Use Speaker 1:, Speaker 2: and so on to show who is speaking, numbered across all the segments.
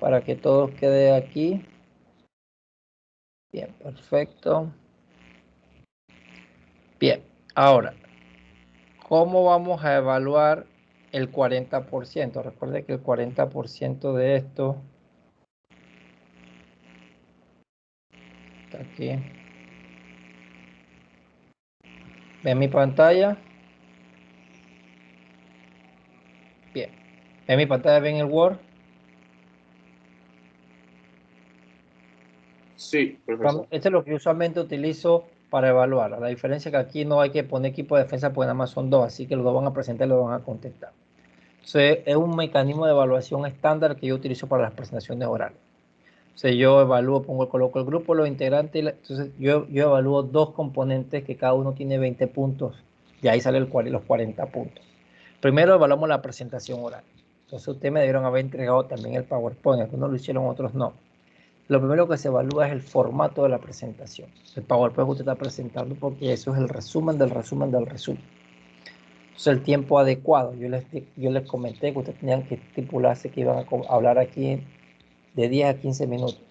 Speaker 1: para que todo quede aquí. Bien, perfecto. Bien, ahora, ¿cómo vamos a evaluar el 40%? Recuerde que el 40% de esto está aquí. ¿Ven mi pantalla? Bien. ¿Ven mi pantalla? ¿Ven el Word?
Speaker 2: Sí, profesor.
Speaker 1: Este es lo que usualmente utilizo para evaluar. La diferencia es que aquí no hay que poner equipo de defensa porque nada más son dos, así que los dos van a presentar y los van a contestar. Entonces, es un mecanismo de evaluación estándar que yo utilizo para las presentaciones orales. Entonces, yo evalúo, coloco el grupo, los integrantes, entonces yo evalúo dos componentes que cada uno tiene 20 puntos y ahí salen los 40 puntos. Primero evaluamos la presentación oral. Entonces, ustedes me debieron haber entregado también el PowerPoint, algunos lo hicieron, otros no. Lo primero que se evalúa es el formato de la presentación. El PowerPoint que usted está presentando, porque eso es el resumen del resumen del resumen. Entonces, el tiempo adecuado. Yo les comenté que ustedes tenían que estipularse que iban a hablar aquí de 10 a 15 minutos.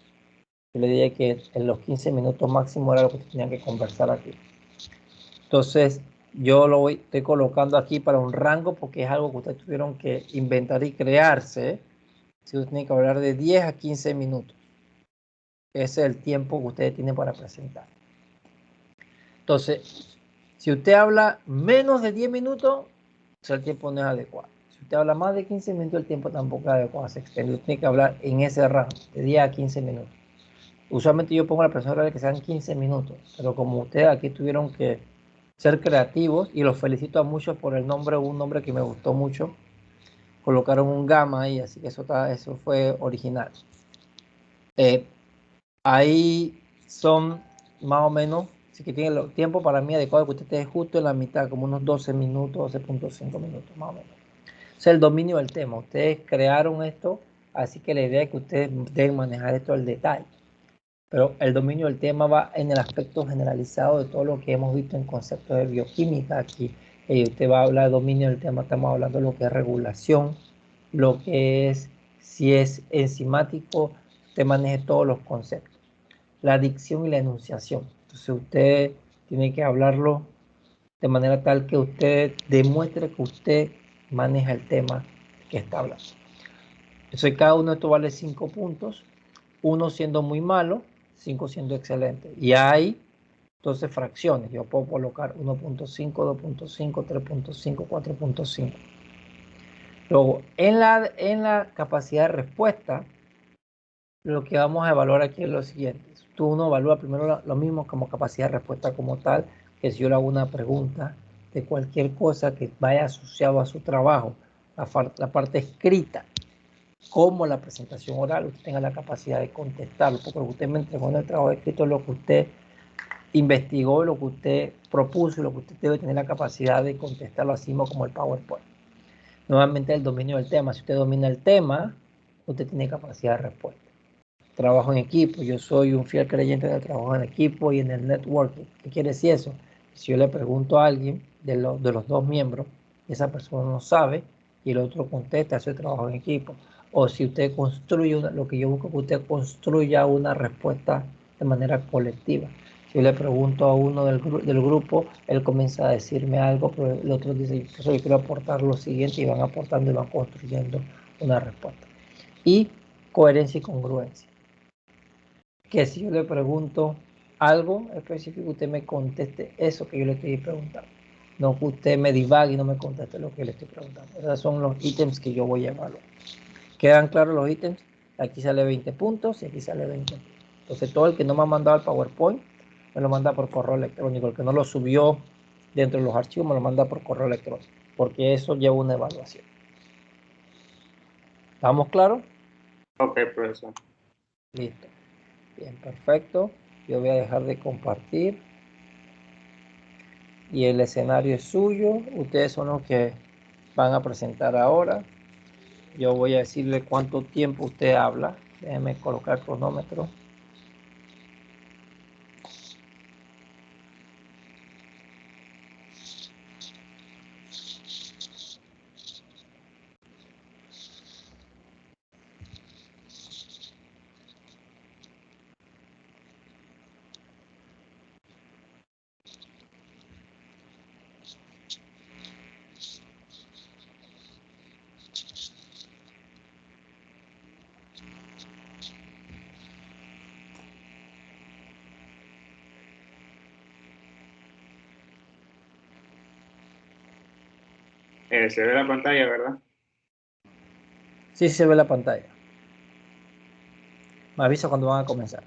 Speaker 1: Yo le dije que en los 15 minutos máximo era lo que ustedes tenían que conversar aquí. Entonces, yo estoy colocando aquí para un rango porque es algo que ustedes tuvieron que inventar y crearse. Si ustedes tienen que hablar de 10 a 15 minutos. Ese es el tiempo que ustedes tienen para presentar. Entonces, si usted habla menos de 10 minutos, el tiempo no es adecuado. Si usted habla más de 15 minutos, el tiempo tampoco es adecuado. Se extiende. Usted tiene que hablar en ese rango, de 10 a 15 minutos. Usualmente yo pongo a la persona oral que sean 15 minutos, pero como ustedes aquí tuvieron que ser creativos, y los felicito a muchos por el nombre, un nombre que me gustó mucho, colocaron un gamma ahí, así que eso fue original. Ahí son más o menos, si que tiene el tiempo para mí adecuado que usted esté justo en la mitad, como unos 12 minutos, 12.5 minutos más o menos. Es el dominio del tema. Ustedes crearon esto, así que la idea es que ustedes deben manejar esto al detalle. Pero el dominio del tema va en el aspecto generalizado de todo lo que hemos visto en conceptos de bioquímica. Aquí usted va a hablar de dominio del tema, estamos hablando de lo que es regulación, lo que es, si es enzimático, usted maneje todos los conceptos. La dicción y la enunciación. Entonces usted tiene que hablarlo de manera tal que usted demuestre que usted maneja el tema que está hablando. Entonces cada uno de estos vale 5 puntos, uno siendo muy malo, 5 siendo excelente. Y hay entonces fracciones. Yo puedo colocar 1.5, 2.5, 3.5, 4.5. Luego, en la capacidad de respuesta, lo que vamos a evaluar aquí es lo siguiente. Uno evalúa primero lo mismo como capacidad de respuesta como tal, que si yo le hago una pregunta de cualquier cosa que vaya asociado a su trabajo, la parte escrita, como la presentación oral, usted tenga la capacidad de contestarlo, porque lo que usted me entregó en el trabajo escrito es lo que usted investigó, lo que usted propuso y lo que usted debe tener la capacidad de contestarlo así mismo como el PowerPoint. Nuevamente el dominio del tema. Si usted domina el tema, usted tiene capacidad de respuesta. Trabajo en equipo. Yo soy un fiel creyente del trabajo en equipo y en el networking. ¿Qué quiere decir eso? Si yo le pregunto a alguien de los dos miembros, esa persona no sabe y el otro contesta, eso es trabajo en equipo. O si usted construye lo que yo busco es que usted construya una respuesta de manera colectiva. Si yo le pregunto a uno del grupo, él comienza a decirme algo, pero el otro dice, yo quiero aportar lo siguiente y van aportando y van construyendo una respuesta. Y coherencia y congruencia. Que si yo le pregunto algo específico, usted me conteste eso que yo le estoy preguntando. No que usted me divague y no me conteste lo que le estoy preguntando. Esos son los ítems que yo voy a evaluar. ¿Quedan claros los ítems? Aquí sale 20 puntos y aquí sale 20 puntos. Entonces, todo el que no me ha mandado el PowerPoint, me lo manda por correo electrónico. El que no lo subió dentro de los archivos, me lo manda por correo electrónico. Porque eso lleva una evaluación. ¿Estamos claros?
Speaker 2: Ok, profesor.
Speaker 1: Listo. Bien, perfecto. Yo voy a dejar de compartir. Y el escenario es suyo. Ustedes son los que van a presentar ahora. Yo voy a decirle cuánto tiempo usted habla. Déjenme colocar el cronómetro.
Speaker 2: Se ve la pantalla, ¿verdad?
Speaker 1: Sí, se ve la pantalla. Me avisa cuando van a comenzar.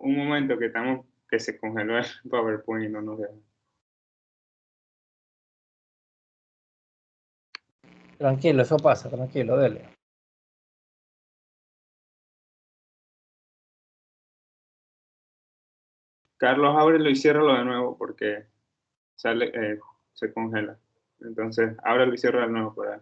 Speaker 2: Un momento que se congeló el PowerPoint y no nos deja.
Speaker 1: Tranquilo, eso pasa, tranquilo, dele.
Speaker 2: Carlos, ábrelo y ciérralo de nuevo porque sale, se congela. Entonces, ábrelo y ciérralo de nuevo por ahí.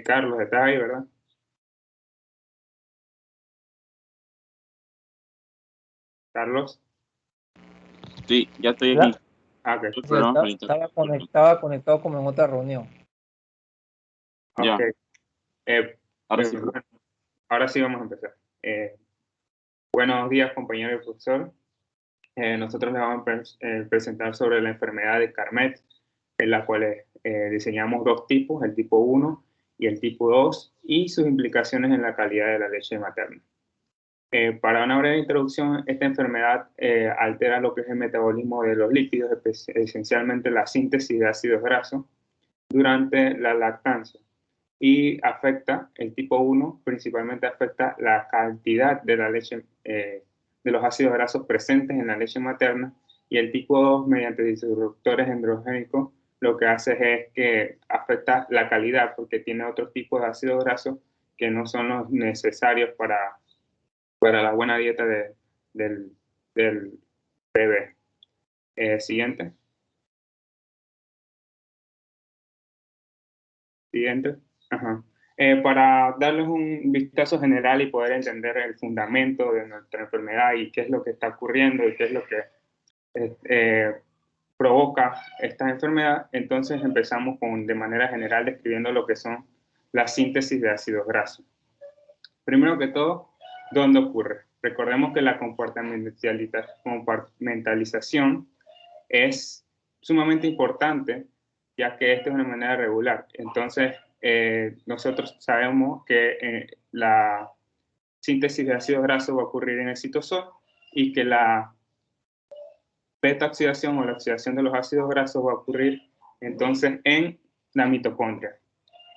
Speaker 2: Carlos, estás ahí, ¿verdad? Carlos.
Speaker 3: Sí, ya estoy
Speaker 1: ¿Ya?
Speaker 3: aquí.
Speaker 2: Ok,
Speaker 3: El
Speaker 1: Sí,
Speaker 3: programa por internet.
Speaker 1: estaba conectado como en otra reunión.
Speaker 3: Ya,
Speaker 2: ok.
Speaker 3: ahora sí.
Speaker 2: Bueno, ahora sí vamos a empezar. Buenos días, compañero y profesor. Nosotros les vamos a presentar sobre la enfermedad de Carmet, en la cual diseñamos dos tipos, el tipo 1 y el tipo 2, y sus implicaciones en la calidad de la leche materna. Para una breve introducción, esta enfermedad altera lo que es el metabolismo de los lípidos, esencialmente la síntesis de ácidos grasos, durante la lactancia. Y afecta, el tipo 1 principalmente afecta la cantidad de la leche, de los ácidos grasos presentes en la leche materna, y el tipo 2, mediante disruptores endogénicos, lo que hace es que afecta la calidad porque tiene otros tipos de ácidos grasos que no son los necesarios para la buena dieta del bebé. Siguiente. Siguiente. Ajá. Para darles un vistazo general y poder entender el fundamento de nuestra enfermedad y qué es lo que está ocurriendo y qué es lo que provoca esta enfermedad, entonces empezamos de manera general describiendo lo que son las síntesis de ácidos grasos. Primero que todo, ¿dónde ocurre? Recordemos que la compartimentalización es sumamente importante, ya que esto es una manera regular. Entonces, nosotros sabemos que la síntesis de ácidos grasos va a ocurrir en el citosol y que la beta-oxidación o la oxidación de los ácidos grasos va a ocurrir entonces en la mitocondria.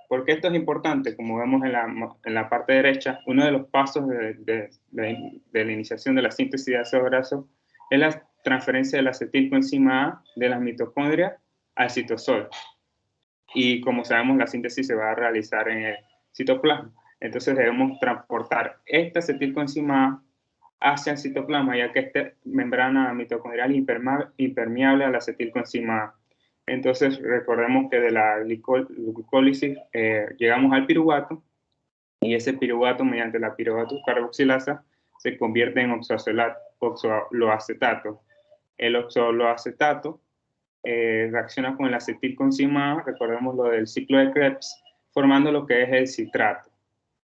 Speaker 2: ¿Por qué esto es importante? Como vemos en la parte derecha, uno de los pasos de la iniciación de la síntesis de ácidos grasos es la transferencia de la acetilcoenzima A de las mitocondrias al citosol. Y como sabemos, la síntesis se va a realizar en el citoplasma. Entonces debemos transportar esta acetilcoenzima A hacia el citoplasma, ya que esta membrana mitocondrial es impermeable a la acetilcoenzima A. Entonces, recordemos que de la glucólisis llegamos al piruvato, y ese piruvato, mediante la piruvato carboxilasa, se convierte en oxaloacetato. El oxaloacetato reacciona con el acetilcoenzima A, recordemos lo del ciclo de Krebs, formando lo que es el citrato.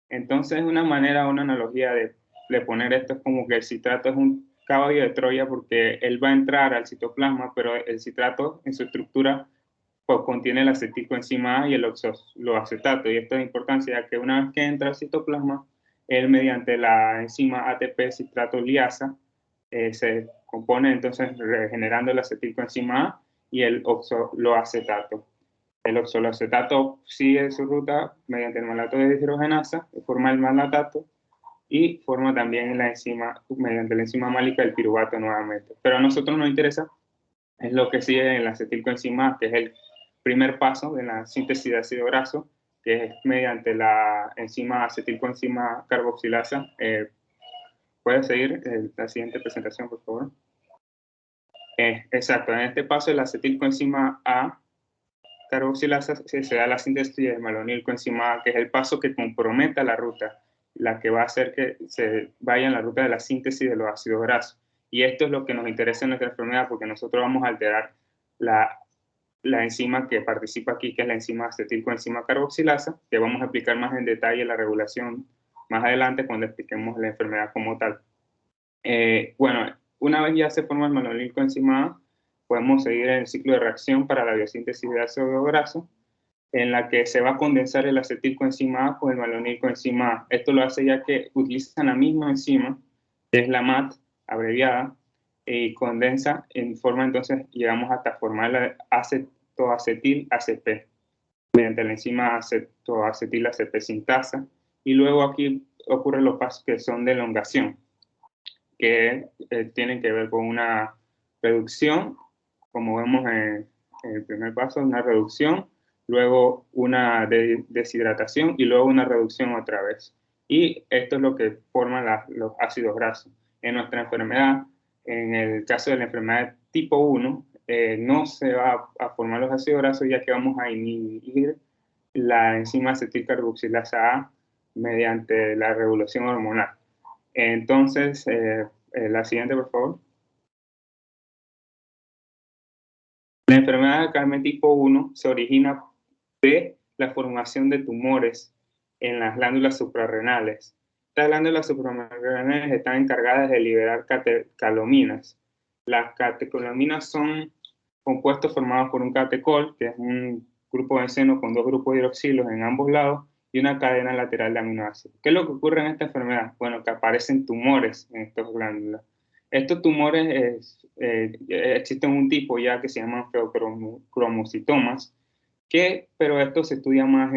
Speaker 2: Entonces, una manera, una analogía de poner esto es como que el citrato es un caballo de Troya porque él va a entrar al citoplasma, pero el citrato en su estructura pues, contiene el acetilcoenzima A y el oxaloacetato. Y esto es importante ya que una vez que entra al citoplasma, él mediante la enzima ATP citrato liasa se compone entonces regenerando el acetilcoenzima A y el oxaloacetato. El oxaloacetato sigue su ruta mediante el malato de deshidrogenasa, forma el malatato y forma también la enzima, mediante la enzima málica, el piruvato nuevamente. Pero a nosotros nos interesa es lo que sigue en la acetilcoenzima A, que es el primer paso de la síntesis de ácido graso, que es mediante la enzima acetilcoenzima carboxilasa. ¿Puedes seguir la siguiente presentación, por favor? Exacto, en este paso de la acetilcoenzima A carboxilasa se da la síntesis de malonilcoenzima A, que es el paso que comprometa la ruta, la que va a hacer que se vaya en la ruta de la síntesis de los ácidos grasos. Y esto es lo que nos interesa en nuestra enfermedad, porque nosotros vamos a alterar la enzima que participa aquí, que es la enzima acetilcoenzima carboxilasa, que vamos a explicar más en detalle la regulación más adelante cuando expliquemos la enfermedad como tal. Bueno, una vez ya se forma el malonilcoenzima A, podemos seguir en el ciclo de reacción para la biosíntesis de ácido graso, en la que se va a condensar el acetilcoenzima A con el malonilcoenzima A. Esto lo hace ya que utilizan la misma enzima, que es la MAT abreviada, y condensa en forma, entonces llegamos hasta formar la acetoacetil ACP, mediante la enzima acetoacetil ACP sintasa, y luego aquí ocurren los pasos que son de elongación, que tienen que ver con una reducción, como vemos en el primer paso, una reducción, luego una deshidratación y luego una reducción otra vez. Y esto es lo que forman los ácidos grasos. En nuestra enfermedad, en el caso de la enfermedad tipo 1, no se va a formar los ácidos grasos, ya que vamos a inhibir la enzima acetilcarboxilasa A mediante la regulación hormonal. Entonces, la siguiente, por favor. La enfermedad de Carmet tipo 1 se origina de la formación de tumores en las glándulas suprarrenales. Estas glándulas suprarrenales están encargadas de liberar catecolaminas. Las catecolaminas son compuestos formados por un catecol, que es un grupo de seno con dos grupos hidroxilos en ambos lados, y una cadena lateral de aminoácidos. ¿Qué es lo que ocurre en esta enfermedad? Bueno, que aparecen tumores en estas glándulas. Estos tumores existen un tipo ya que se llaman feocromocitomas, pero esto se estudia más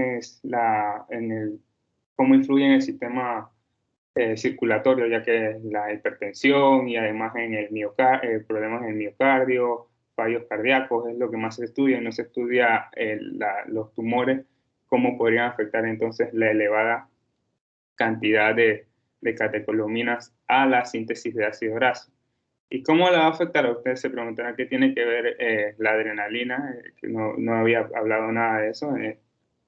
Speaker 2: cómo influye en el sistema circulatorio, ya que la hipertensión y además en el problemas en el miocardio, fallos cardíacos, es lo que más se estudia, y no se estudia los tumores, cómo podrían afectar entonces la elevada cantidad de catecolaminas a la síntesis de ácido graso. ¿Y cómo la va a afectar? A ustedes se preguntarán qué tiene que ver la adrenalina, que no había hablado nada de eso.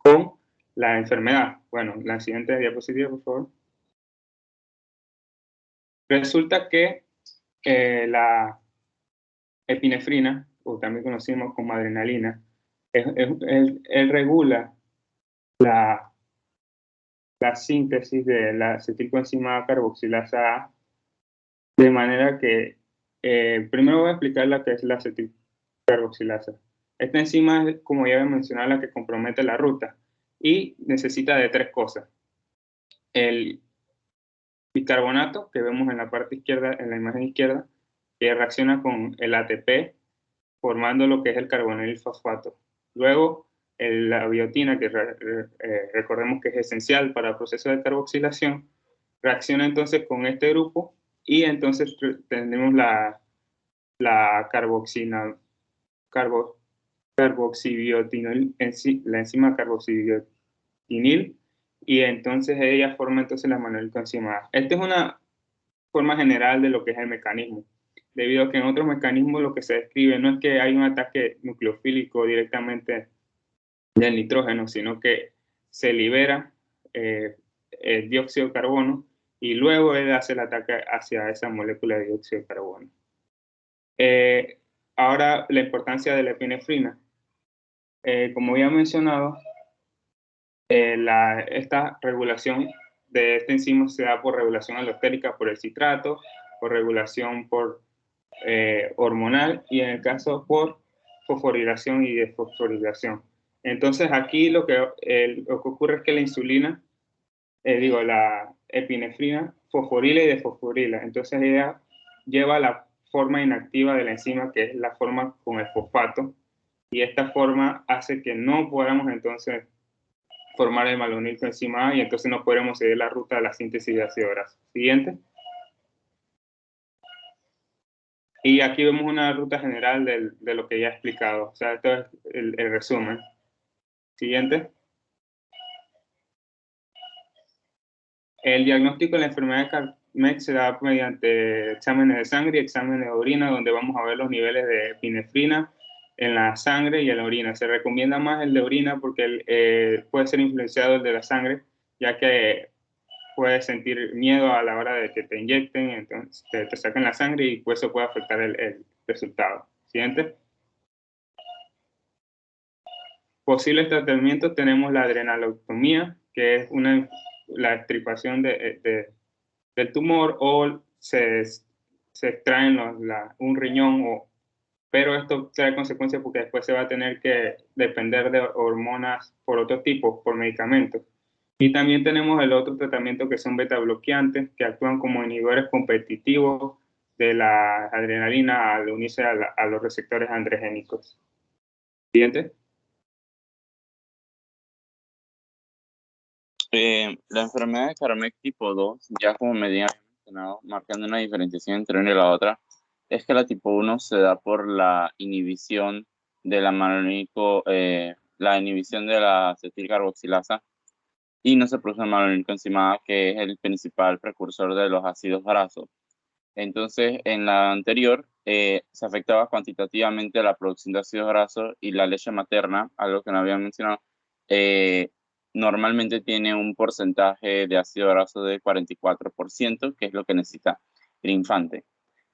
Speaker 2: con la enfermedad. Bueno, la siguiente diapositiva, por favor. Resulta que la epinefrina, o también conocemos como adrenalina, él regula la síntesis de la acetilcoenzima carboxilasa A, de manera que, primero voy a explicar lo que es la acetilcarboxilasa. Esta enzima es, como ya he mencionado, la que compromete la ruta y necesita de tres cosas. El bicarbonato, que vemos en la parte izquierda, en la imagen izquierda, que reacciona con el ATP, formando lo que es el carbonil fosfato. Luego, la biotina, que recordemos que es esencial para el proceso de carboxilación, reacciona entonces con este grupo y entonces tenemos la carboxibiotinil, la enzima carboxibiotinil, y entonces ella forma entonces la manolitoenzima A. Esta es una forma general de lo que es el mecanismo, debido a que en otros mecanismos lo que se describe no es que hay un ataque nucleofílico directamente del nitrógeno, sino que se libera el dióxido de carbono y luego él hace el ataque hacia esa molécula de dióxido de carbono. Ahora, la importancia de la epinefrina. Como ya he mencionado, esta regulación de esta enzima se da por regulación alostérica por el citrato, por regulación por hormonal y en el caso por fosforilación y desfosforilación. Entonces aquí lo que ocurre es que la insulina, la epinefrina, fosforila y desfosforila. Entonces ella lleva la forma inactiva de la enzima, que es la forma con el fosfato, y esta forma hace que no podamos entonces formar el malonilcoenzima A y entonces no podremos seguir la ruta de la síntesis de ácido graso. Siguiente. Y aquí vemos una ruta general de lo que ya he explicado. O sea, esto es el resumen. Siguiente. El diagnóstico de la enfermedad de Carmet se da mediante exámenes de sangre y exámenes de orina, donde vamos a ver los niveles de epinefrina en la sangre y en la orina. Se recomienda más el de orina porque puede ser influenciado el de la sangre, ya que puedes sentir miedo a la hora de que te inyecten, entonces te saquen la sangre y pues eso puede afectar el resultado. Siguiente. Posibles tratamientos tenemos la adrenaloctomía, que es la extirpación del tumor, o se extraen un riñón, pero esto trae consecuencias porque después se va a tener que depender de hormonas por otro tipo, por medicamentos. Y también tenemos el otro tratamiento que son beta bloqueantes, que actúan como inhibidores competitivos de la adrenalina al unirse a los receptores androgénicos. Siguiente.
Speaker 3: La enfermedad de Carmet tipo 2, ya como me había mencionado, marcando una diferenciación entre una y la otra, es que la tipo 1 se da por la inhibición de la inhibición de la acetilcarboxilasa y no se produce el malonilcoenzima A, que es el principal precursor de los ácidos grasos. Entonces, en la anterior se afectaba cuantitativamente la producción de ácidos grasos y la leche materna, algo que no había mencionado, normalmente tiene un porcentaje de ácido graso de 44%, que es lo que necesita el infante.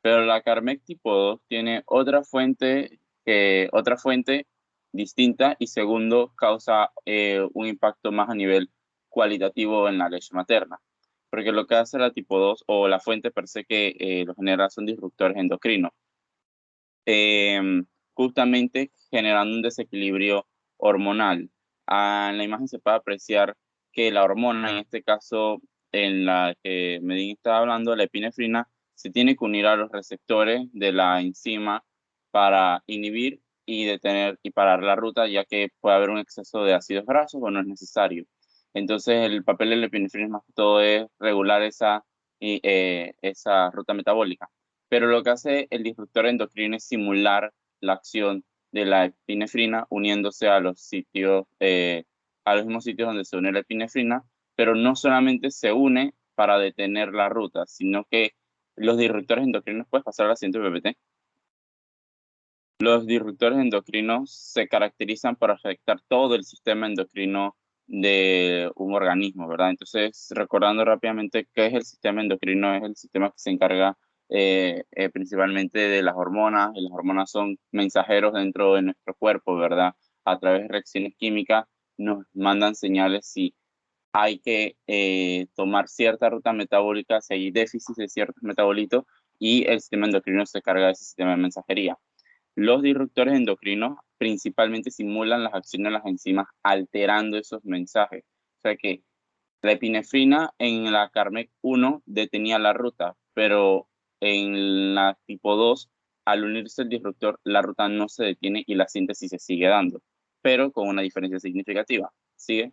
Speaker 3: Pero la Carmet tipo 2 tiene otra fuente distinta y segundo, causa un impacto más a nivel cualitativo en la leche materna. Porque lo que hace la tipo 2 o la fuente per se que lo genera son disruptores endocrinos, justamente generando un desequilibrio hormonal. En la imagen se puede apreciar que la hormona, en este caso en la que Medina estaba hablando, la epinefrina, se tiene que unir a los receptores de la enzima para inhibir y detener y parar la ruta, ya que puede haber un exceso de ácidos grasos o no es necesario. Entonces, el papel de la epinefrina más que todo es regular esa ruta metabólica. Pero lo que hace el disruptor endocrino es simular la acción de la epinefrina uniéndose a los mismos sitios donde se une la epinefrina, pero no solamente se une para detener la ruta, sino que los disruptores endocrinos, puedes pasar a la siguiente PPT. Los disruptores endocrinos se caracterizan por afectar todo el sistema endocrino de un organismo, ¿verdad? Entonces, recordando rápidamente qué es el sistema endocrino, es el sistema que se encarga principalmente de las hormonas, y las hormonas son mensajeros dentro de nuestro cuerpo, ¿verdad? A través de reacciones químicas nos mandan señales si hay que tomar cierta ruta metabólica, si hay déficit de ciertos metabolitos, y el sistema endocrino se carga de ese sistema de mensajería. Los disruptores endocrinos principalmente simulan las acciones de las enzimas alterando esos mensajes. O sea que la epinefrina en la Carmec 1 detenía la ruta, pero en la tipo 2, al unirse el disruptor, la ruta no se detiene y la síntesis se sigue dando, pero con una diferencia significativa. ¿Sigue?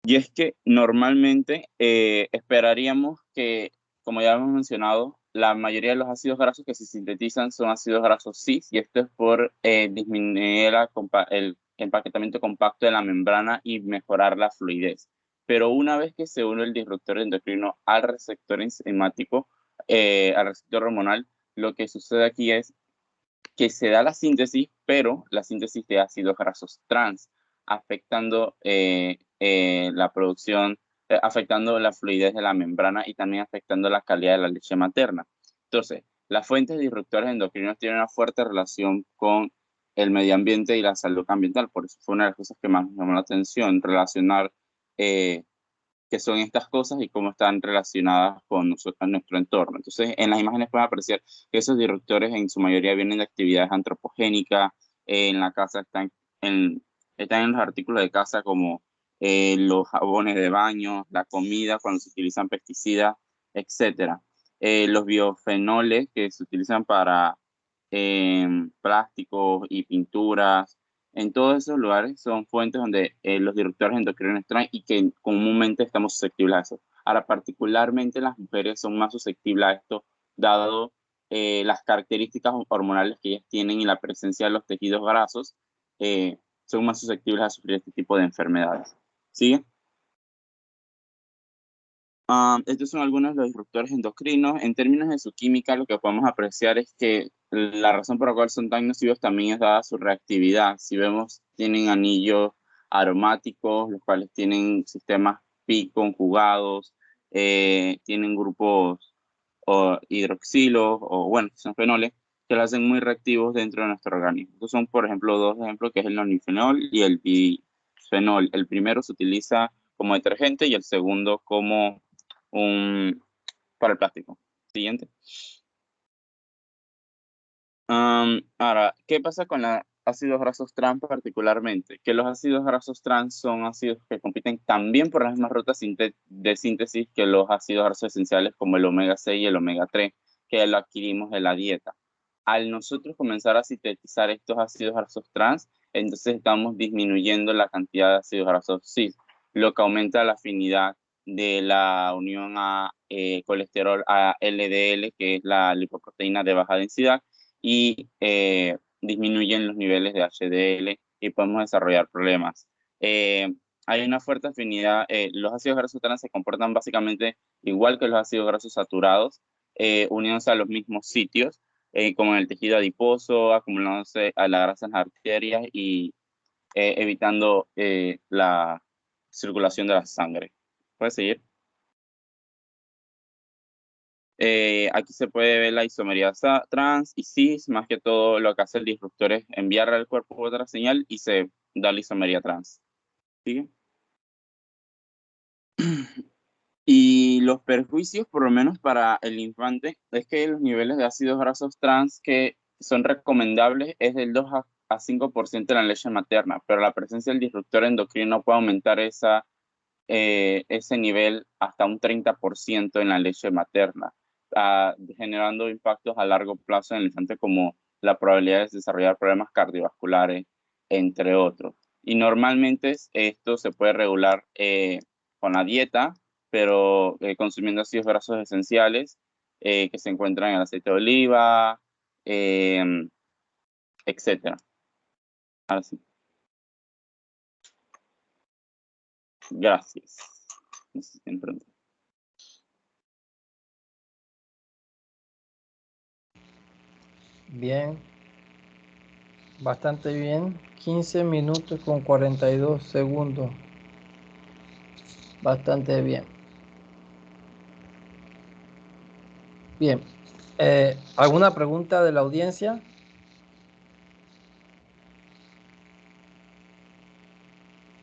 Speaker 3: Y es que normalmente esperaríamos que, como ya hemos mencionado, la mayoría de los ácidos grasos que se sintetizan son ácidos grasos cis, y esto es por disminuir el empaquetamiento compacto de la membrana y mejorar la fluidez. Pero una vez que se une el disruptor endocrino al receptor enzimático, al receptor hormonal, lo que sucede aquí es que se da la síntesis, pero la síntesis de ácidos grasos trans, afectando la producción, afectando la fluidez de la membrana y también afectando la calidad de la leche materna. Entonces, las fuentes disruptores endocrinos tienen una fuerte relación con el medio ambiente y la salud ambiental. Por eso fue una de las cosas que más me llamó la atención, relacionar eh, qué son estas cosas y cómo están relacionadas con nosotros, nuestro entorno. Entonces, en las imágenes pueden apreciar que esos disruptores en su mayoría vienen de actividades antropogénicas, en la casa están en los artículos de casa como los jabones de baño, la comida cuando se utilizan pesticidas, etcétera. Los biofenoles que se utilizan para plásticos y pinturas, en todos esos lugares son fuentes donde los disruptores endocrinos están y que comúnmente estamos susceptibles a eso. Ahora, particularmente las mujeres son más susceptibles a esto, dado las características hormonales que ellas tienen y la presencia de los tejidos grasos, son más susceptibles a sufrir este tipo de enfermedades. ¿Sigue? Estos son algunos de los disruptores endocrinos. En términos de su química, lo que podemos apreciar es que la razón por la cual son tan nocivos también es dada su reactividad. Si vemos, tienen anillos aromáticos, los cuales tienen sistemas pi conjugados, tienen grupos hidroxilos o, bueno, son fenoles que los hacen muy reactivos dentro de nuestro organismo. Estos son, por ejemplo, dos ejemplos, que es el nonilfenol y el bifenol. El primero se utiliza como detergente y el segundo como para el plástico. Siguiente. Ahora, ¿qué pasa con los ácidos grasos trans particularmente? Que los ácidos grasos trans son ácidos que compiten también por las mismas rutas de síntesis que los ácidos grasos esenciales como el omega 6 y el omega 3, que lo adquirimos de la dieta. Al nosotros comenzar a sintetizar estos ácidos grasos trans, entonces estamos disminuyendo la cantidad de ácidos grasos cis, lo que aumenta la afinidad de la unión a colesterol a LDL, que es la lipoproteína de baja densidad, y disminuyen los niveles de HDL y podemos desarrollar problemas. Hay una fuerte afinidad. Los ácidos grasos trans se comportan básicamente igual que los ácidos grasos saturados, uniéndose a los mismos sitios, como en el tejido adiposo, acumulándose a la grasa en las arterias y evitando la circulación de la sangre. ¿Puedes seguir? Aquí se puede ver la isomería trans y cis, más que todo lo que hace el disruptor es enviar al cuerpo otra señal y se da la isomería trans. ¿Sigue? Y los perjuicios, por lo menos para el infante, es que los niveles de ácidos grasos trans que son recomendables es del 2 a 5% en la leche materna, pero la presencia del disruptor endocrino puede aumentar ese nivel hasta un 30% en la leche materna, generando impactos a largo plazo en el infante como la probabilidad de desarrollar problemas cardiovasculares, entre otros. Y normalmente esto se puede regular con la dieta, pero consumiendo ácidos grasos esenciales que se encuentran en el aceite de oliva, etc. Ahora sí. Gracias. No sé si tienen preguntas.
Speaker 1: Bien. Bastante bien. 15 minutos con 42 segundos. Bastante bien. Bien. ¿Alguna pregunta de la audiencia?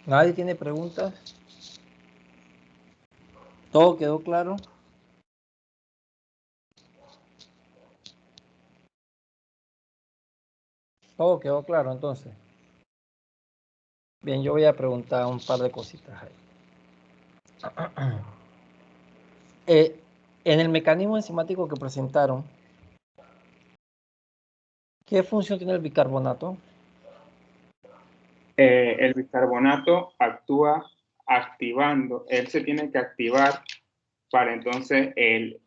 Speaker 1: ¿Nadie tiene preguntas? ¿Todo quedó claro? Todo quedó claro, entonces. Bien, yo voy a preguntar un par de cositas ahí. En el mecanismo enzimático que presentaron, ¿qué función tiene el bicarbonato?
Speaker 2: El bicarbonato actúa activando, él se tiene que activar para entonces el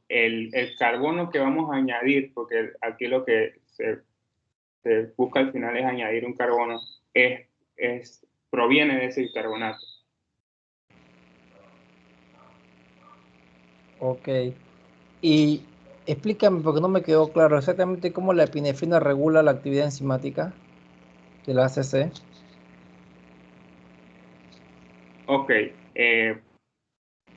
Speaker 2: carbono que vamos a añadir, porque aquí lo que se busca al final es añadir un carbono, proviene de ese bicarbonato.
Speaker 1: Ok. Y explícame, porque no me quedó claro exactamente cómo la epinefrina regula la actividad enzimática de la ACC.
Speaker 2: Ok.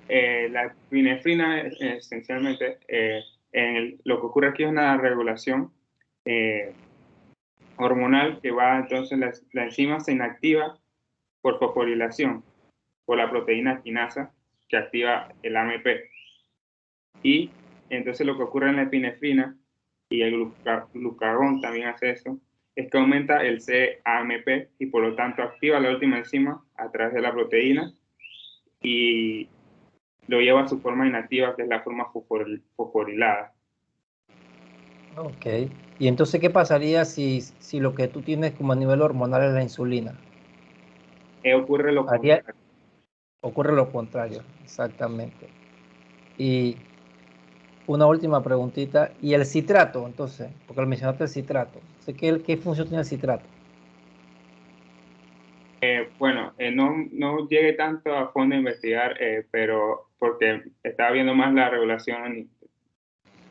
Speaker 2: La epinefrina esencialmente, lo que ocurre aquí es una regulación hormonal que va, entonces la enzima se inactiva por fosforilación, por la proteína quinasa que activa el AMP. Y entonces lo que ocurre en la epinefrina, y el glucagón también hace eso, es que aumenta el CAMP y por lo tanto activa la última enzima a través de la proteína y lo lleva a su forma inactiva, que es la forma fosforilada.
Speaker 1: Ok. Y entonces, ¿qué pasaría si lo que tú tienes como a nivel hormonal es la insulina?
Speaker 2: Ocurre lo contrario.
Speaker 1: Ocurre lo contrario, exactamente. Y una última preguntita. ¿Y el citrato, entonces? Porque lo mencionaste el citrato. ¿Qué función tiene el citrato?
Speaker 2: Bueno, no llegué tanto a fondo a investigar, pero porque estaba viendo más la regulación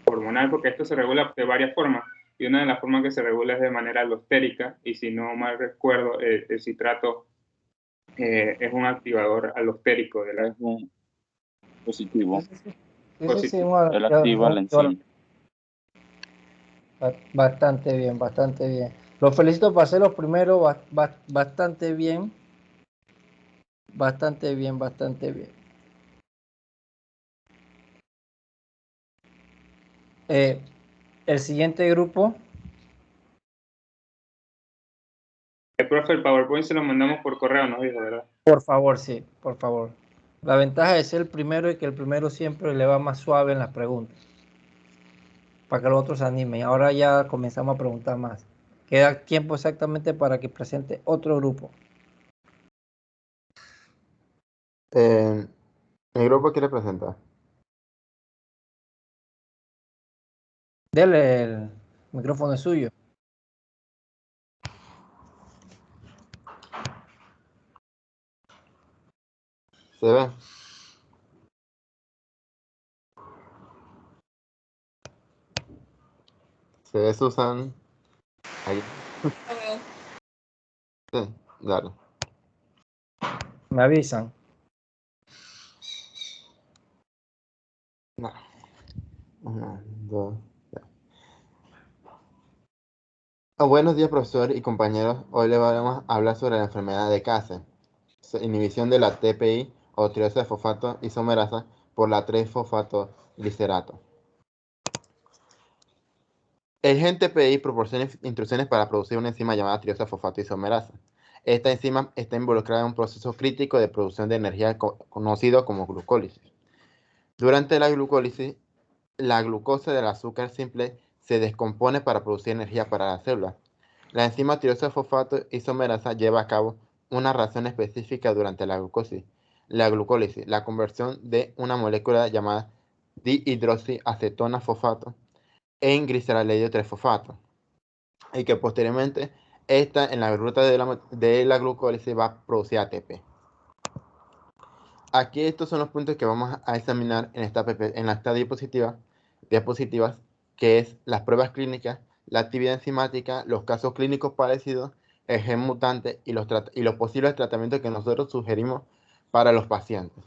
Speaker 2: hormonal, porque esto se regula de varias formas, y una de las formas que se regula es de manera alostérica, y si no mal recuerdo, el citrato es un activador alostérico de la...
Speaker 3: Es un positivo.
Speaker 1: Sí,
Speaker 3: Él activa la enzima.
Speaker 1: bastante bien, bastante bien. Los felicito por hacer los primeros bastante bien. Bastante bien, bastante bien. El siguiente grupo.
Speaker 2: Profe, el PowerPoint se lo mandamos por correo, nos dijo, ¿verdad?
Speaker 1: Por favor, sí, por favor. La ventaja de ser el primero es que el primero siempre le va más suave en las preguntas. Para que los otros se animen. Ahora ya comenzamos a preguntar más. Queda tiempo exactamente para que presente otro grupo.
Speaker 4: ¿Mi grupo quiere presentar?
Speaker 1: Dele, el micrófono es suyo.
Speaker 4: ¿Se ve? ¿Se ve, Susan? Ahí. Sí, dale.
Speaker 1: Me avisan.
Speaker 4: No. 1, 2, ya. Buenos días, profesor y compañeros. Hoy le vamos a hablar sobre la enfermedad de Case. Inhibición de la TPI o tirosa de fosfato isomerasa por la 3-fosfatoglicerato. El gen TPI proporciona instrucciones para producir una enzima llamada tirosa fosfato isomerasa. Esta enzima está involucrada en un proceso crítico de producción de energía conocido como glucólisis. Durante la glucólisis, la glucosa del azúcar simple se descompone para producir energía para la célula. La enzima tirosa fosfato isomerasa lleva a cabo una reacción específica durante la glucólisis, la conversión de una molécula llamada dihidroxiacetona fosfato en gliceraldehído 3-fosfato, y que posteriormente esta en la ruta de la glucólisis va a producir ATP. Aquí estos son los puntos que vamos a examinar en esta diapositivas, que es las pruebas clínicas la actividad enzimática, los casos clínicos parecidos, el gen mutante y los posibles tratamientos que nosotros sugerimos para los pacientes.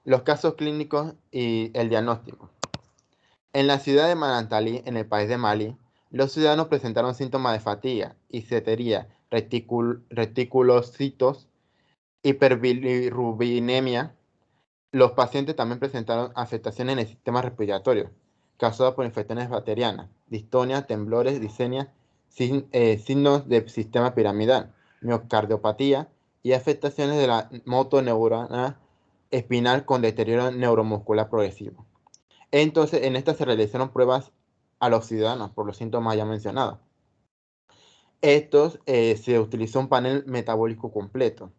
Speaker 4: Los casos clínicos y el diagnóstico. En la ciudad de Manantali, en el país de Mali, los ciudadanos presentaron síntomas de fatiga, histeria, reticulocitos, hiperbilirrubinemia. Los pacientes también presentaron afectaciones en el sistema respiratorio, causadas por infecciones bacterianas, distonia, temblores, disnea, signos del sistema piramidal, miocardiopatía y afectaciones de la motoneurona espinal con deterioro neuromuscular progresivo. Entonces, en esta se realizaron pruebas a los ciudadanos por los síntomas ya mencionados. Se utilizó un panel metabólico completo,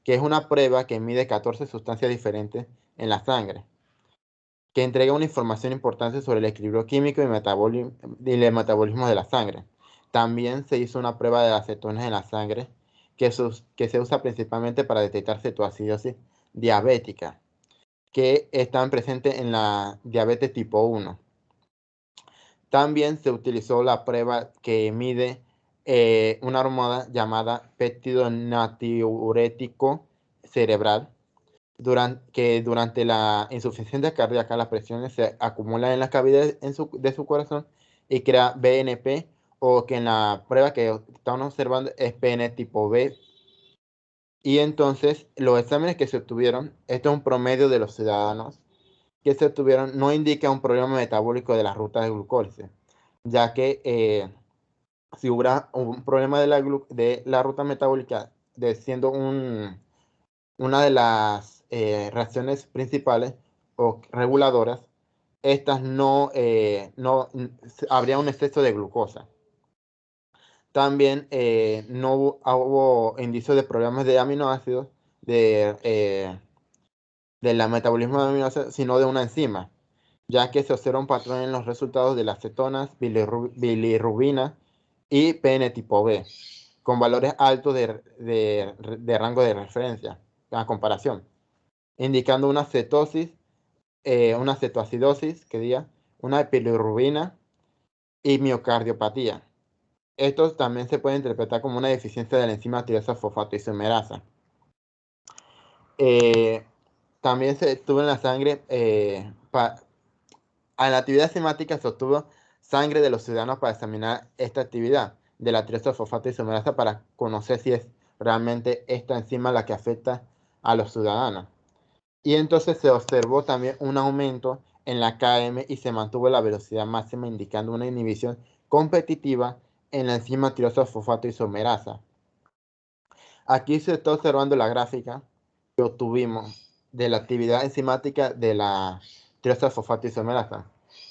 Speaker 4: que es una prueba que mide 14 sustancias diferentes en la sangre, que entrega una información importante sobre el equilibrio químico y el metabolismo de la sangre. También se hizo una prueba de las cetonas en la sangre, que se usa principalmente para detectar cetoacidosis diabética, que están presentes en la diabetes tipo 1. También se utilizó la prueba que mide una hormona llamada péptido natriurético cerebral, que durante la insuficiencia cardíaca las presiones se acumulan en las cavidades de su corazón y crea BNP, o que en la prueba que estamos observando es PN tipo B. Y entonces los exámenes que se obtuvieron, esto es un promedio de los ciudadanos que se obtuvieron, no indica un problema metabólico de la ruta de glucólisis, ya que si hubiera un problema de la ruta metabólica, siendo una de las reacciones principales o reguladoras, estas no habría un exceso de glucosa. También no hubo indicios de problemas de aminoácidos, del metabolismo de aminoácidos, sino de una enzima, ya que se observa un patrón en los resultados de las cetonas, bilirrubina y PN tipo B, con valores altos de rango de referencia, a comparación, indicando una cetosis, una cetoacidosis, una bilirrubina y miocardiopatía. Esto también se puede interpretar como una deficiencia de la enzima tirosa fosfato isomerasa. También se obtuvo en la sangre, en la actividad enzimática se obtuvo sangre de los ciudadanos para examinar esta actividad de la tirosa fosfato isomerasa para conocer si es realmente esta enzima la que afecta a los ciudadanos. Y entonces se observó también un aumento en la Km y se mantuvo la velocidad máxima, indicando una inhibición competitiva en la enzima tirosa fosfato isomerasa. Aquí se está observando la gráfica que obtuvimos de la actividad enzimática de la tirosa fosfato isomerasa.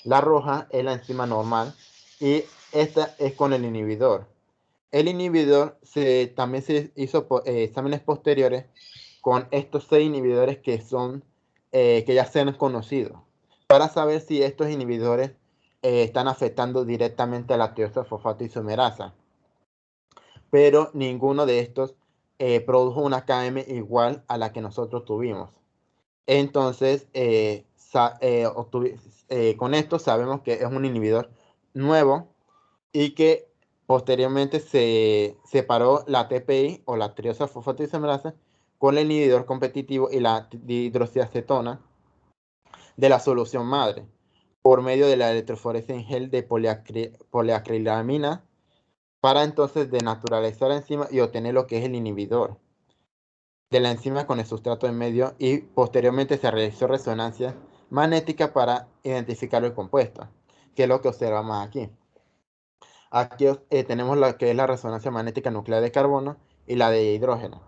Speaker 4: La roja es la enzima normal y esta es con el inhibidor. El inhibidor también se hizo exámenes posteriores con estos 6 inhibidores que ya se han conocido, para saber si estos inhibidores están afectando directamente a la tirosa fosfato isomerasa. Pero ninguno de estos produjo una Km igual a la que nosotros tuvimos. Entonces, con esto sabemos que es un inhibidor nuevo y que posteriormente se separó la TPI o la tirosa fosfato isomerasa con el inhibidor competitivo y la dihidroxiacetona de la solución madre por medio de la electroforesis en gel de poliacrilamina, para entonces denaturalizar la enzima y obtener lo que es el inhibidor de la enzima con el sustrato en medio, y posteriormente se realizó resonancia magnética para identificar el compuesto, que es lo que observamos aquí. Aquí tenemos lo que es la resonancia magnética nuclear de carbono y la de hidrógeno.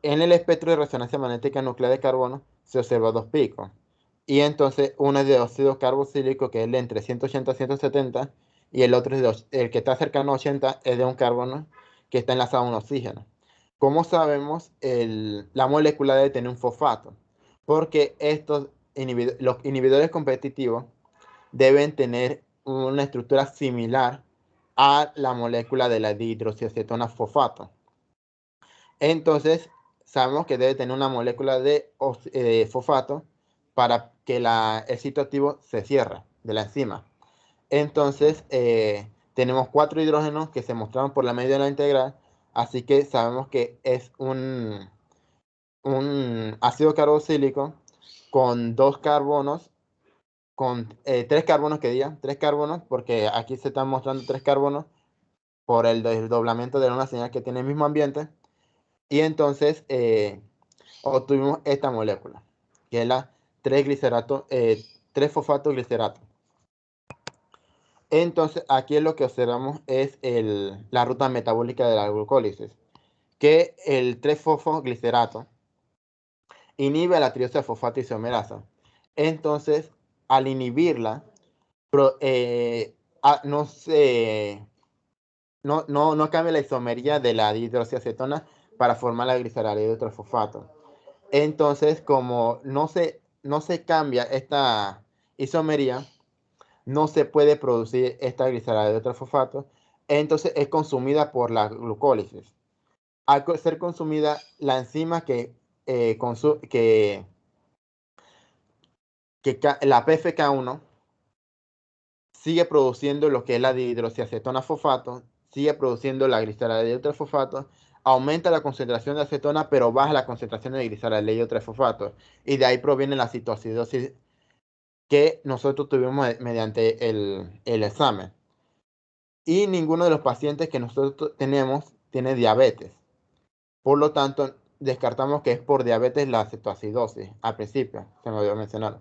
Speaker 4: En el espectro de resonancia magnética nuclear de carbono se observan 2 picos, y entonces uno es de óxido carboxílico, que es de entre 180 a 170, y el otro es el que está cercano a 80 es de un carbono que está enlazado a un oxígeno. Como sabemos, la molécula debe tener un fosfato, porque los inhibidores competitivos deben tener una estructura similar a la molécula de la dihidroxiacetona fosfato. Entonces, sabemos que debe tener una molécula de fosfato para que el sitio activo se cierre de la enzima. Entonces, tenemos 4 hidrógenos que se mostraron por la media de la integral, así que sabemos que es un ácido carboxílico con 2 carbonos, con 3 carbonos, que diga, 3 carbonos, porque aquí se están mostrando 3 carbonos por el desdoblamiento de una señal que tiene el mismo ambiente. Y entonces obtuvimos esta molécula, que es la 3-fosfato-glicerato. Entonces, aquí lo que observamos es la ruta metabólica de la glucólisis, que el 3-fosfoglicerato inhibe la triosfosfato isomerasa. Entonces, al inhibirla, no cambia la isomería de la dihidroxiacetona para formar la gliceraldehído 3-fosfato. Entonces, como no se cambia esta isomería, no se puede producir esta gliceraldehído 3-fosfato, entonces es consumida por la glucólisis. Al ser consumida, la enzima la PFK1 sigue produciendo lo que es la dihidroxiacetona fosfato, sigue produciendo la gliceraldehído 3-fosfato, aumenta la concentración de acetona, pero baja la concentración de gliceraldehído 3-fosfato. Y de ahí proviene la citoacidosis que nosotros tuvimos mediante el examen. Y ninguno de los pacientes que nosotros tenemos tiene diabetes. Por lo tanto, descartamos que es por diabetes la cetoacidosis. Al principio, se me olvidó mencionar.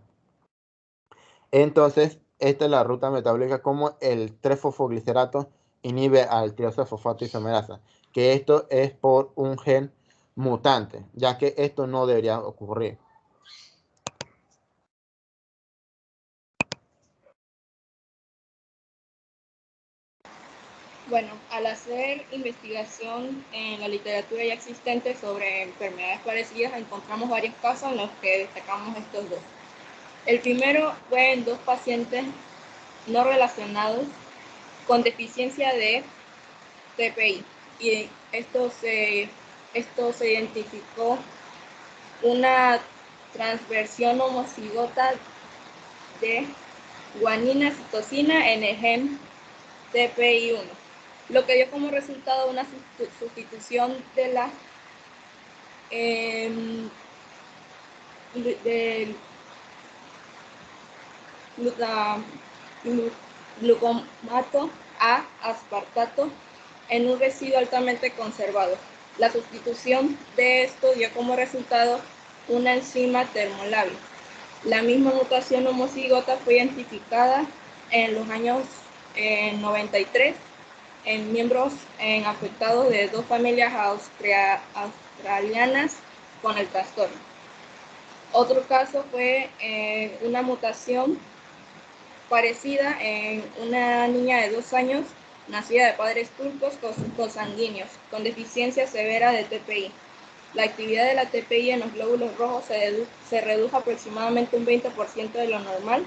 Speaker 4: Entonces, esta es la ruta metabólica como el 3-fosfoglicerato inhibe al triosfosfato isomerasa, que esto es por un gen mutante, ya que esto no debería ocurrir.
Speaker 5: Bueno, al hacer investigación en la literatura ya existente sobre enfermedades parecidas, encontramos varios casos en los que destacamos estos dos. El primero fue en 2 pacientes no relacionados con deficiencia de TPI, y esto se identificó una transversión homocigota de guanina citosina en el gen TPI1, lo que dio como resultado una sustitución de la del glucomato a aspartato en un residuo altamente conservado. La sustitución de esto dio como resultado una enzima termolábil. La misma mutación homocigota fue identificada en los años 93 en miembros afectados de 2 familias australianas con el trastorno. Otro caso fue una mutación parecida en una niña de 2 años nacida de padres turcos consanguíneos con deficiencia severa de TPI. La actividad de la TPI en los glóbulos rojos se redujo aproximadamente un 20% de lo normal,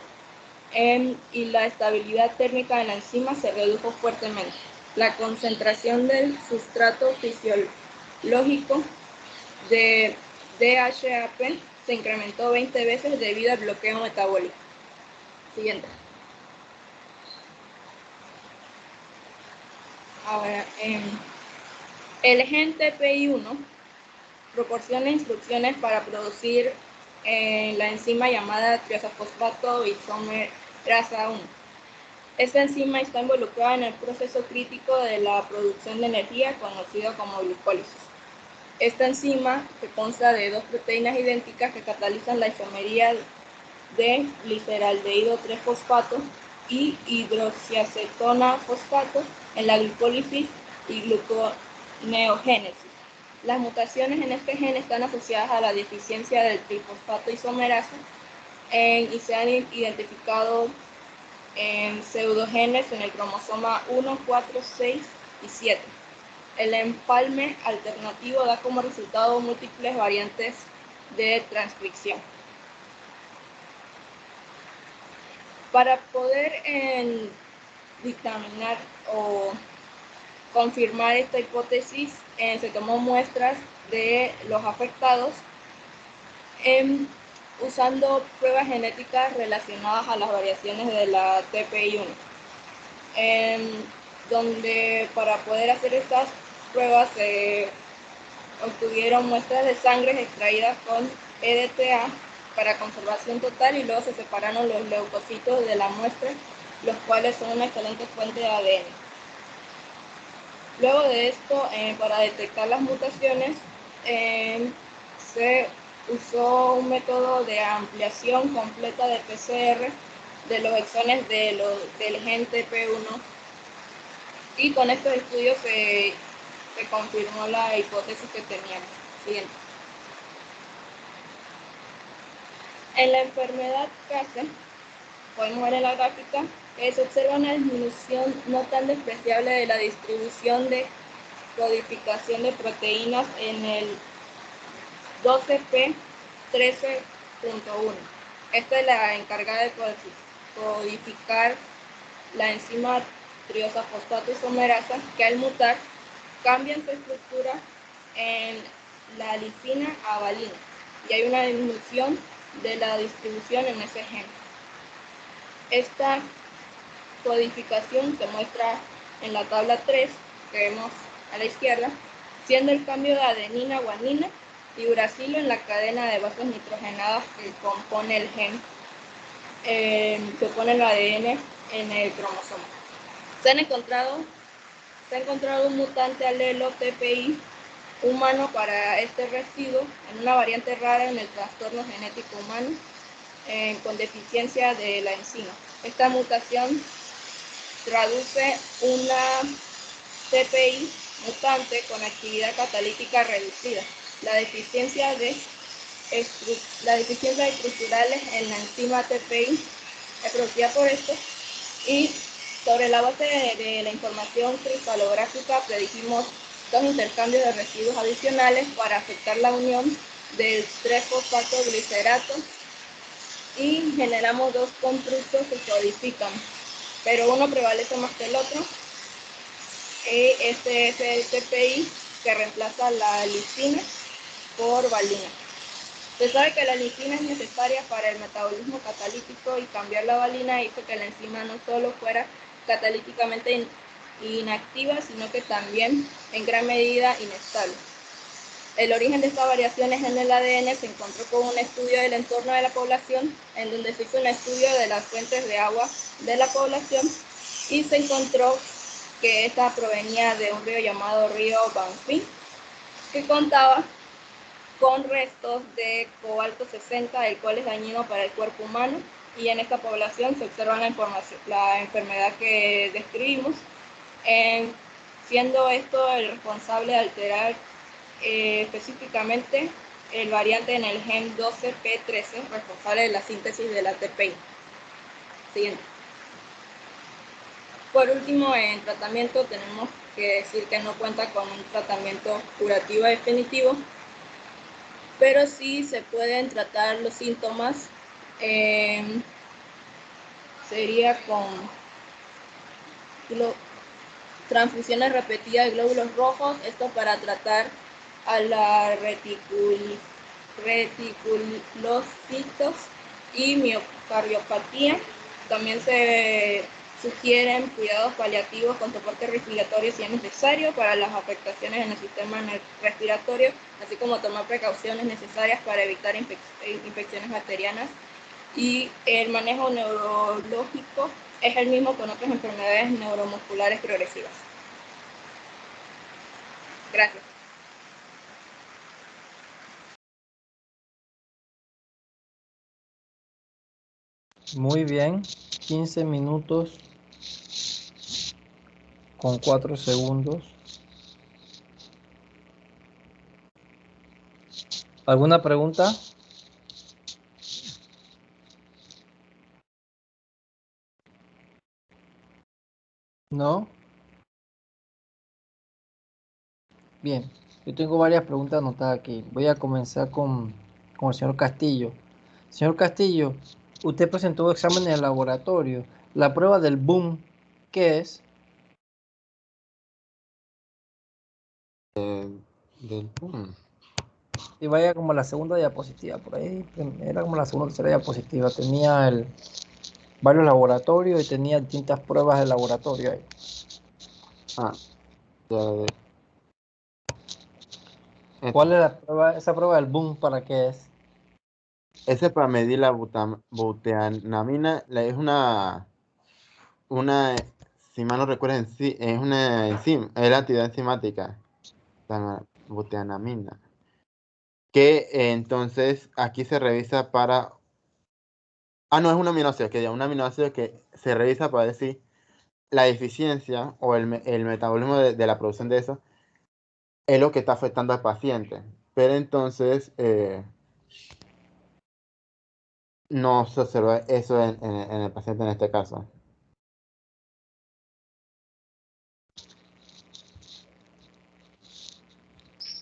Speaker 5: y la estabilidad térmica de la enzima se redujo fuertemente. La concentración del sustrato fisiológico de DHAP se incrementó 20 veces debido al bloqueo metabólico. Siguiente. Ahora, el gen TPI1 proporciona instrucciones para producir la enzima llamada triosfosfato isomerasa 1. Esta enzima está involucrada en el proceso crítico de la producción de energía conocido como glucólisis. Esta enzima, que consta de 2 proteínas idénticas que catalizan la isomería de gliceraldehído 3-fosfato y hidroxiacetona fosfato en la glucólisis y gluconeogénesis. Las mutaciones en este gen están asociadas a la deficiencia del trifosfato isomerasa y se han identificado en pseudogenes en el cromosoma 1, 4, 6 y 7. El empalme alternativo da como resultado múltiples variantes de transcripción. Para poder dictaminar o confirmar esta hipótesis, se tomó muestras de los afectados usando pruebas genéticas relacionadas a las variaciones de la TPI1. donde para poder hacer estas pruebas se obtuvieron muestras de sangre extraídas con EDTA para conservación total y luego se separaron los leucocitos de la muestra, los cuales son una excelente fuente de ADN. Luego de esto, para detectar las mutaciones, se usó un método de ampliación completa de PCR de los exones del gen TP1 y con estos estudios se confirmó la hipótesis que teníamos. Siguiente. En la enfermedad CASE, podemos ver en la gráfica que se observa una disminución no tan despreciable de la distribución de codificación de proteínas en el 12p13.1. Esta es la encargada de codificar la enzima triosa fosfato isomerasa, que al mutar cambian su estructura en la lisina a valina y hay una disminución de la distribución en ese gen. Esta codificación se muestra en la tabla 3 que vemos a la izquierda, siendo el cambio de adenina, guanina y uracilo en la cadena de bases nitrogenadas que compone el gen, que pone el ADN en el cromosoma. Se ha encontrado un mutante alelo TPI humano para este residuo en una variante rara en el trastorno genético humano con deficiencia de la enzima. Esta mutación traduce una TPI mutante con actividad catalítica reducida. La deficiencia estructurales en la enzima TPI es producida por esto y sobre la base de la información cristalográfica predijimos dos intercambios de residuos adicionales para afectar la unión del 3-fosfato-glicerato y generamos dos constructos que codifican, pero uno prevalece más que el otro. Este es el TPI que reemplaza la lisina por valina. Se sabe que la lisina es necesaria para el metabolismo catalítico y cambiar la valina hizo que la enzima no solo fuera catalíticamente inactiva, sino que también en gran medida inestable. El origen de estas variaciones en el ADN se encontró con un estudio del entorno de la población, en donde se hizo un estudio de las fuentes de agua de la población y se encontró que esta provenía de un río llamado río Banfín, que contaba con restos de cobalto 60, el cual es dañino para el cuerpo humano, y en esta población se observa la enfermedad que describimos, siendo esto el responsable de alterar específicamente el variante en el gen 12p13, responsable de la síntesis de la TPI. Siguiente. Por último, en tratamiento tenemos que decir que no cuenta con un tratamiento curativo definitivo, pero sí se pueden tratar los síntomas, sería con transfusiones repetidas de glóbulos rojos, esto para tratar a la reticulocitos y miocardiopatía. También se sugieren cuidados paliativos con soporte respiratorio si es necesario para las afectaciones en el sistema respiratorio, así como tomar precauciones necesarias para evitar infecciones bacterianas. Y el manejo neurológico es el mismo con otras enfermedades neuromusculares progresivas. Gracias.
Speaker 1: Muy bien, 15 minutos con 4 segundos. ¿Alguna pregunta? ¿No? Bien, yo tengo varias preguntas anotadas aquí. Voy a comenzar con el señor Castillo. Señor Castillo, usted presentó exámenes de laboratorio. La prueba del boom, ¿qué es? Y vaya como la segunda diapositiva, por ahí era como la segunda o tercera diapositiva. Tenía varios laboratorios y tenía distintas pruebas de laboratorio ahí.
Speaker 4: Ah, ya,
Speaker 1: ¿Cuál es la prueba, esa prueba del boom para qué es?
Speaker 4: ese para medir la butanamina es si mal no recuerdo, es una enzima, es la actividad enzimática, la butanamina, que entonces aquí se revisa para, no, es un aminoácido, un aminoácido que se revisa para decir la eficiencia o el metabolismo de la producción de eso es lo que está afectando al paciente, pero entonces no se observa eso en el paciente en este caso.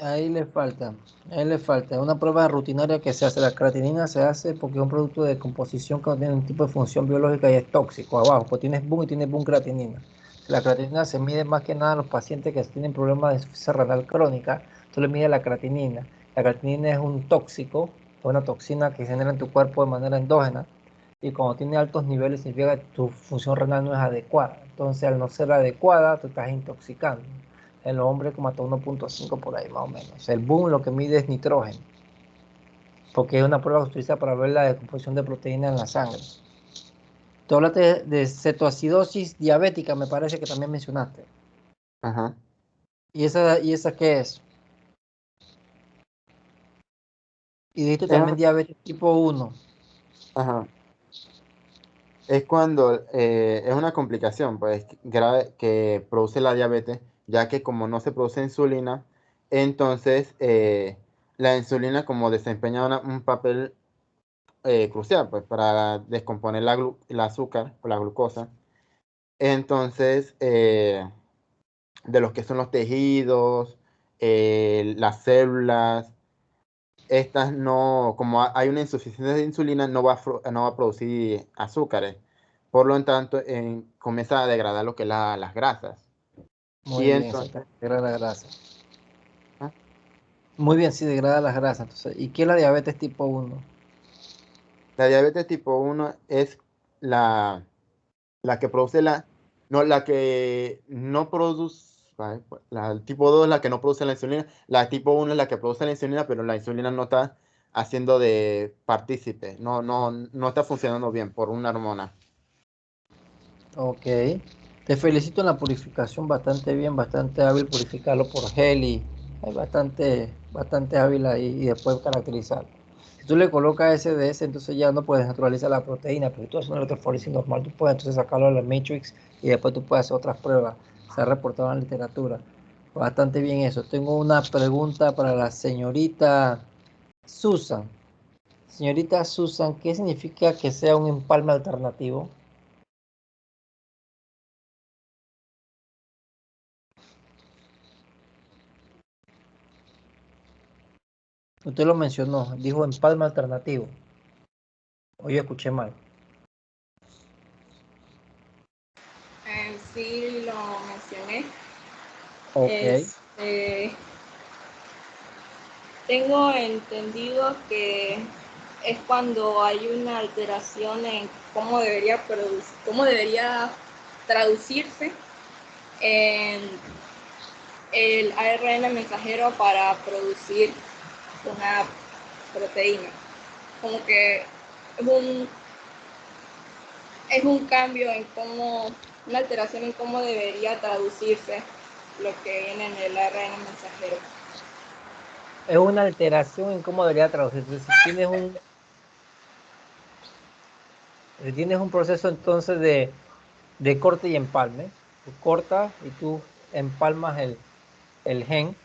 Speaker 1: Ahí le falta, Es una prueba rutinaria que se hace. La creatinina se hace porque es un producto de composición que no tiene un tipo de función biológica y es tóxico. Abajo, pues tienes boom y tienes boom creatinina. La creatinina se mide más que nada en los pacientes que tienen problemas de insuficiencia renal crónica. Tú le mides la creatinina. La creatinina es un tóxico, es una toxina que se genera en tu cuerpo de manera endógena. Y cuando tiene altos niveles significa que tu función renal no es adecuada. Entonces, al no ser adecuada, tú estás intoxicando. En los hombres como hasta 1.5 por ahí más o menos. El boom lo que mide es nitrógeno, porque es una prueba que se utiliza para ver la descomposición de proteínas en la sangre. Tú hablaste de cetoacidosis diabética, me parece que también mencionaste.
Speaker 4: Ajá.
Speaker 1: ¿Y esa qué es? Y dijiste
Speaker 4: Es,
Speaker 1: también diabetes tipo 1.
Speaker 4: ajá. Es cuando es una complicación pues, grave que produce la diabetes, ya que como no se produce insulina, entonces la insulina como desempeña un papel crucial pues, para descomponer el azúcar o la glucosa. Entonces, de los que son los tejidos, las células, estas no, como hay una insuficiencia de insulina, no va a producir azúcares. Por lo tanto, comienza a degradar lo que es las grasas.
Speaker 1: Muy
Speaker 4: Y
Speaker 1: bien,
Speaker 4: entonces,
Speaker 1: se degrada la grasa.
Speaker 4: ¿ah?
Speaker 1: Muy bien, sí, degrada las grasas. Entonces, ¿y qué es la diabetes tipo 1?
Speaker 4: La diabetes tipo 1 es la que produce la que no produce, ¿vale? El tipo 2 es la que no produce la insulina, la tipo 1 es la que produce la insulina, pero la insulina no está haciendo de partícipe, no está funcionando bien por una hormona.
Speaker 1: Ok. Te felicito en la purificación, bastante bien, bastante hábil purificarlo por gel y es bastante hábil ahí y después caracterizarlo. Si tú le colocas SDS, entonces ya no puedes naturalizar la proteína, pero si tú haces una electroforesis normal, tú puedes entonces sacarlo de la Matrix y después tú puedes hacer otras pruebas. Se ha reportado en la literatura. Bastante bien eso. Tengo una pregunta para la señorita Susan. Señorita Susan, ¿qué significa que sea un empalme alternativo? Usted lo mencionó, dijo empalme alternativo. O yo escuché mal.
Speaker 5: Sí lo mencioné.
Speaker 1: Ok.
Speaker 5: Tengo entendido que es cuando hay una alteración en cómo debería traducirse en el ARN mensajero para producir una proteína. Como que es un cambio en una alteración en cómo debería traducirse lo que viene en el ARN mensajero.
Speaker 1: Es una alteración en cómo debería traducirse. Si tienes un proceso entonces de corte y empalme, tú cortas y tú empalmas el gen.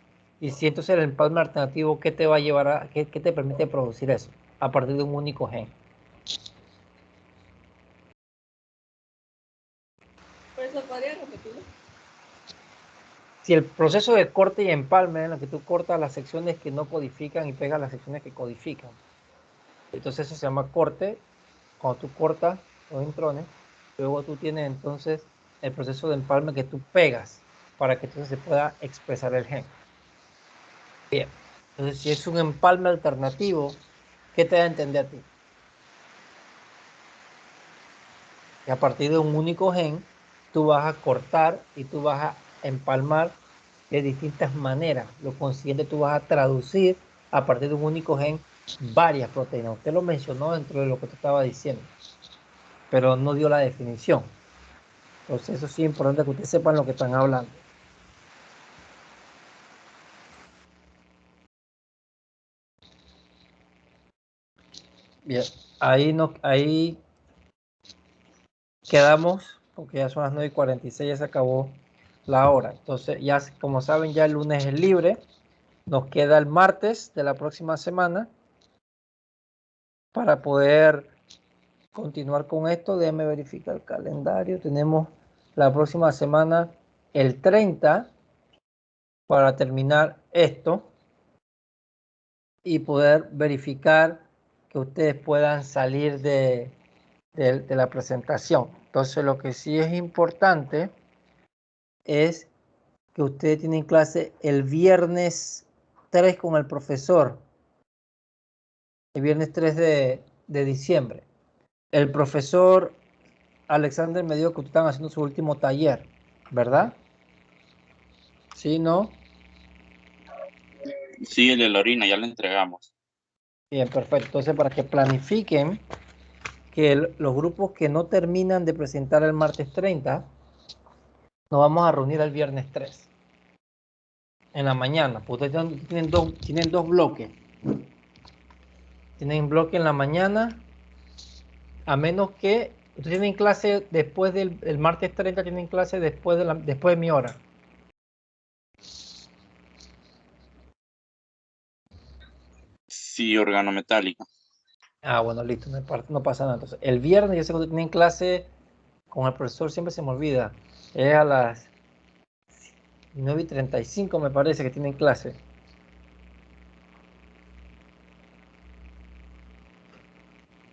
Speaker 1: Y si entonces el empalme alternativo, ¿qué te va a llevar qué te permite producir eso? A partir de un único gen.
Speaker 5: ¿Por eso podría repetirlo?
Speaker 1: Si el proceso de corte y empalme en el que tú cortas las secciones que no codifican y pegas las secciones que codifican, entonces eso se llama corte. Cuando tú cortas los intrones, luego tú tienes entonces el proceso de empalme que tú pegas para que entonces se pueda expresar el gen. Bien, entonces si es un empalme alternativo, ¿qué te da a entender a ti? que a partir de un único gen, tú vas a cortar y tú vas a empalmar de distintas maneras. Lo consiguiente, tú vas a traducir a partir de un único gen varias proteínas. Usted lo mencionó dentro de lo que te estaba diciendo, pero no dio la definición. Entonces, eso sí es importante que ustedes sepan lo que están hablando. Bien, ahí quedamos, porque ya son las 9:46, ya se acabó la hora. Entonces, ya como saben, ya el lunes es libre. Nos queda el martes de la próxima semana para poder continuar con esto. Déjenme verificar el calendario. Tenemos la próxima semana el 30 para terminar esto y poder verificar que ustedes puedan salir de la presentación. Entonces, lo que sí es importante es que ustedes tienen clase el viernes 3 con el profesor. El viernes 3 de diciembre. El profesor Alexander me dijo que están haciendo su último taller, ¿verdad? ¿Sí, no?
Speaker 3: Sí, el de la orina, ya lo entregamos.
Speaker 1: Bien, perfecto. Entonces, para que planifiquen que los grupos que no terminan de presentar el martes 30, nos vamos a reunir el viernes 3 en la mañana. Pues ustedes tienen dos bloques. Tienen bloque en la mañana, a menos que ustedes tienen clase después del martes 30, tienen clase después de mi hora.
Speaker 3: Sí, organometálica.
Speaker 1: Ah, bueno, listo, no pasa nada. Entonces, el viernes yo sé que ustedes tienen clase con el profesor, siempre se me olvida. Es a las 9:35 me parece que tienen clase.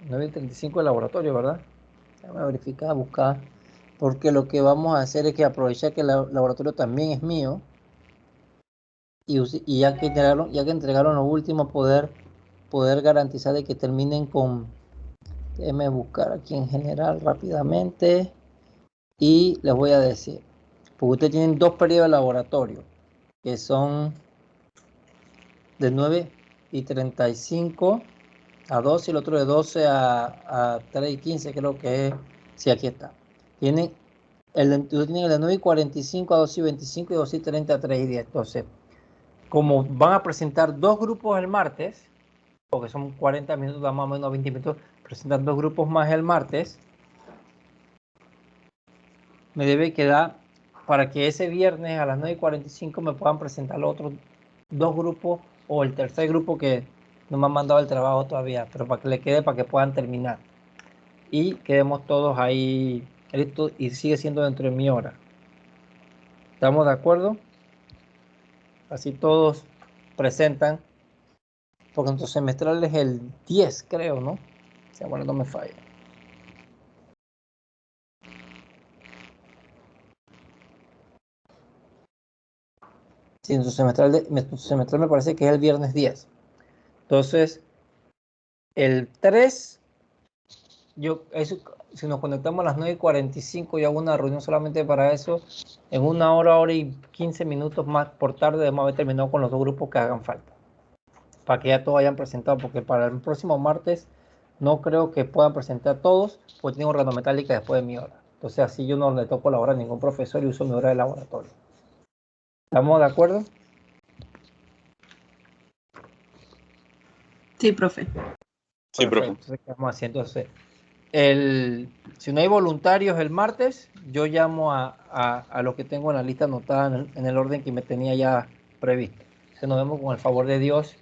Speaker 1: 9:35 el laboratorio, ¿verdad? Déjame verificar, buscar. Porque lo que vamos a hacer es que aprovechar que el laboratorio también es mío. Y ya que entregaron lo último, poder garantizar de que terminen con... Déjenme buscar aquí en general rápidamente. Y les voy a decir. Porque ustedes tienen 2 periodos de laboratorio, que son de 9:35 a 12 y el otro de 12 a 3:15, creo que es. Sí, aquí está. Tienen el de 9:45 a 12:25 y 12:30 a 3:10. Entonces, como van a presentar 2 grupos el martes, porque son 40 minutos, más o menos 20 minutos, presentan 2 grupos más el martes, me debe quedar para que ese viernes a las 9:45 me puedan presentar los otros 2 grupos o el tercer grupo que no me han mandado el trabajo todavía, pero para que le quede, para que puedan terminar. Y quedemos todos ahí listos y sigue siendo dentro de mi hora. ¿Estamos de acuerdo? Así todos presentan, porque nuestro semestral es el 10, creo, ¿no? Si bueno, no me falla. Sí, nuestro semestral me parece que es el viernes 10. Entonces, el 3, si nos conectamos a las 9:45 y hago una reunión solamente para eso, en 1 hora y 15 minutos más por tarde debemos haber terminado con los 2 grupos que hagan falta. Para que ya todos hayan presentado, porque para el próximo martes no creo que puedan presentar todos, porque tengo organometálica después de mi hora. Entonces así yo no le toco la hora a ningún profesor y uso mi hora de laboratorio. ¿Estamos de acuerdo?
Speaker 6: Sí, profe.
Speaker 3: Sí,
Speaker 1: Perfecto.
Speaker 3: profe.
Speaker 1: Entonces, ¿qué vamos a hacer? Entonces, si no hay voluntarios el martes, yo llamo a los que tengo en la lista anotada en el orden que me tenía ya previsto. Entonces, nos vemos con el favor de Dios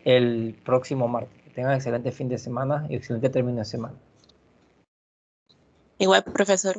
Speaker 1: el próximo martes. Que tengan excelente fin de semana y excelente término de semana.
Speaker 6: Igual, profesor.